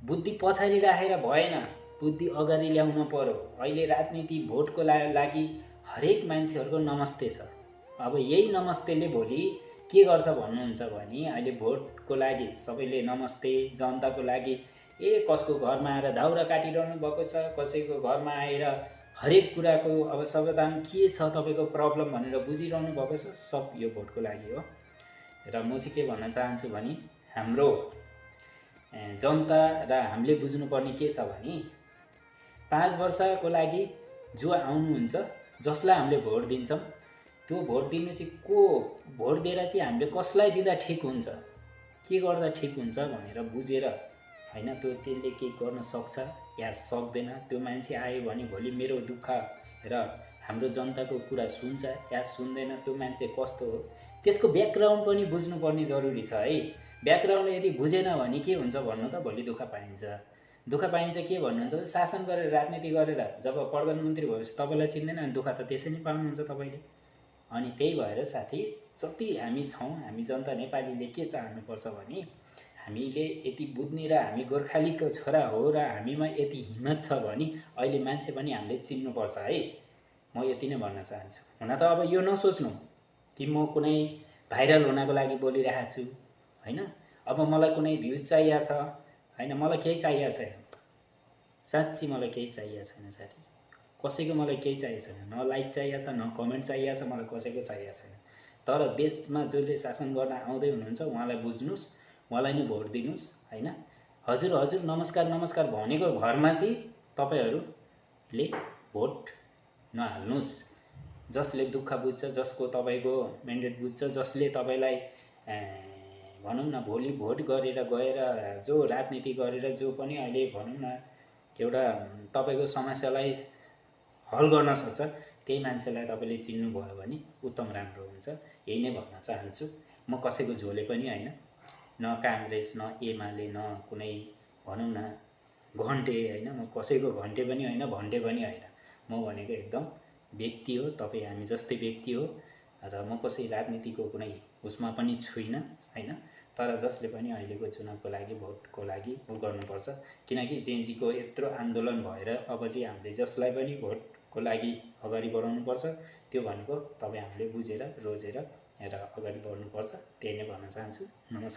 बुद्धि पछाडि राखेर भएन, बुद्धि अगाडि ल्याउन पर्यो। अहिले राजनीति भोटको लागि हरेक मान्छेहरूको नमस्ते छ। अब यही नमस्तेले भोलि के गर्छ भन्नुहुन्छ भने अहिले भोटको लागि सबैले नमस्ते, जनताको लागि कसको घरमा आएर दाउरा काटिरहनु भएको छ, कसैको घरमा आएर हरेक कुराको अब समाधान के छ तपाईँको प्रब्लम भनेर बुझिरहनु भएको छ। सब यो भोटको लागि हो। र म चाहिँ के भन्न चाहन्छु भने हाम्रो जनता र हामीले बुझ्नुपर्ने के छ भने 5 वर्षको लागि जो आउनुहुन्छ, जसलाई हामीले भोट दिन्छौँ, त्यो भोट दिनु चाहिँ भोट दिएर चाहिँ हामीले कसलाई दिँदा ठिक हुन्छ, के गर्दा ठिक हुन्छ भनेर बुझेर हैन, त्यसले के गर्न सक्छ या सक्दैन, त्यो मान्छे आयो भने भोलि मेरो दुःख र हाम्रो जनताको कुरा सुन्छ या सुन्दैन, त्यो मान्छे कस्तो हो, त्यसको ब्याकग्राउन्ड पनि बुझ्नुपर्ने जरुरी छ है। ब्याकग्राउन्ड यदि बुझेन भने के हुन्छ भन्नु त, भोलि दुःख पाइन्छ। दुःख पाइन्छ के भन्नुहुन्छ, शासन गरेर राजनीति गरेर जब प्रधानमन्त्री भएपछि तपाईँलाई चिन्दैन अनि दुःख त त्यसै नै पाउनुहुन्छ तपाईँले। अनि त्यही भएर साथी, जति हामी छौँ, हामी जनता नेपालीले के चाहनुपर्छ भने हामीले यति बुझ्ने र हामी गोर्खालीको छोरा हो र हामीमा यति हिम्मत छ भने अहिले मान्छे पनि हामीले चिन्नुपर्छ है। म यति नै भन्न चाहन्छु। हुन त अब यो नसोच्नु कि म कुनै भाइरल हुनको लागि बोलिरहेको छु हैन, अब मलाई कुनै भ्युज चाहिएको छ हैन, मलाई केही चाहिएको छैन। साँच्ची मलाई केही चाहिएको छैन साथी, कसैको मलाई केही चाहिएको छैन। न लाइक चाहिएको छ, न कमेन्ट चाहिएको छ, मलाई कसैको चाहिएको छैन। तर देशमा जसले शासन गर्न आउँदै हुनुहुन्छ उहाँलाई बुझ्नुस्, उहाँलाई नै भोट दिनुस् हैन। हजुर हजुर नमस्कार नमस्कार भनेको भरमा चाहिँ तपाईहरूले भोट नहाल्नुस्। जसले दुःख बुझ्छ, जसको तपाईँको म्यान्डेट बुझ्छ, जसले तपाईँलाई भनौँ न भोलि भोट गरेर गएर जो राजनीति गरेर जो पनि अहिले भनौँ न एउटा तपाईँको समस्यालाई हल गर्न सक्छ, त्यही मान्छेलाई तपाईँले चिन्नुभयो भने उत्तम राम्रो हुन्छ। यही नै भन्न चाहन्छु। म कसैको झोले पनि होइन, न काङ्ग्रेस, न एमाले, न कुनै भनौँ न घन्टे होइन, म कसैको घन्टे पनि होइन, भन्टे पनि होइन। म भनेको एकदम व्यक्ति हो, तपाईँ हामी जस्तै व्यक्ति हो र म कसै राजनीतिको कुनै उसमा पनि छुइनँ हैन। तर जसले पनि अहिलेको चुनावको लागि भोटको लागि गर्नुपर्छ, किनकि जेएनजीको यत्रो आन्दोलन भएर अब चाहिँ हामीले जसलाई पनि भोटको लागि अगाडि बढाउनुपर्छ, त्यो भनेको तपाईँ हामीले बुझेर रोजेर र अगाडि बढ्नुपर्छ। त्यही नै भन्न चाहन्छु। नमस्कार।